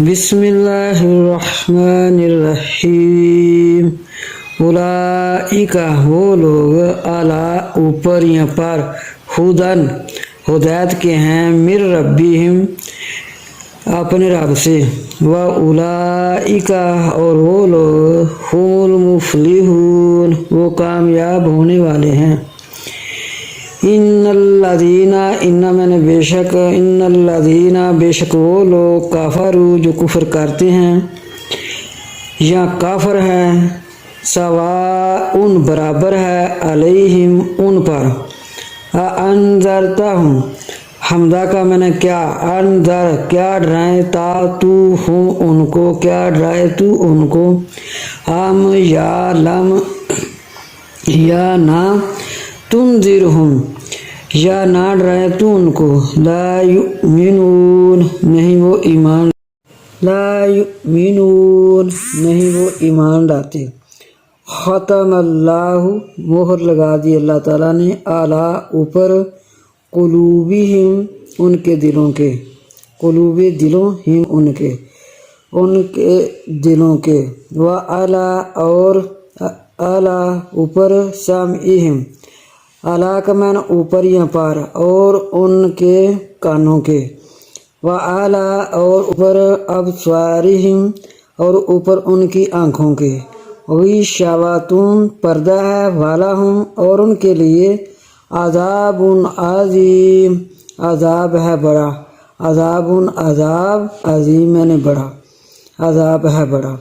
بسم اللہ الرحمن الرحیم اولئک وہ لوگ اعلیٰ اوپر یا پر ہدن ہدایت کے ہیں من ربہم اپنے رب سے واولئک اور وہ لوگ هم المفلحون وہ کامیاب ہونے والے ہیں۔ ان الذین بے شک وہ لوگ کافروا جو کفر کرتے ہیں یا کافر ہے سواء برابر ہے علیہم ان پر انذرتہم حمدہ کا میں نے کیا انذر کیا ڈرائے تا تو ہوں ان کو کیا ڈرائے تو ان کو ہم یا لم یا نہ تنذرہم یا نہ ڈرائے تو ان کو لا یؤمنون نہیں وہ ایمان لاتے۔ ختم اللہ مہر لگا دی اللہ تعالیٰ نے اعلیٰ اوپر قلوبہم ان کے دلوں کے قلوب دلوں ہم ان کے دلوں کے وعلیٰ اور اعلیٰ اوپر سامعہم اعلیٰ کا معنی اوپر یا پر اور ان کے کانوں کے وعلیٰ اور اوپر ابصارہم اور اوپر ان کی آنکھوں کے غشاوۃ پردہ ہے والاہم اور ان کے لیے عذاب عظیم عذاب ہے بڑا عذاب عظیم میں نے بڑا عذاب ہے بڑا۔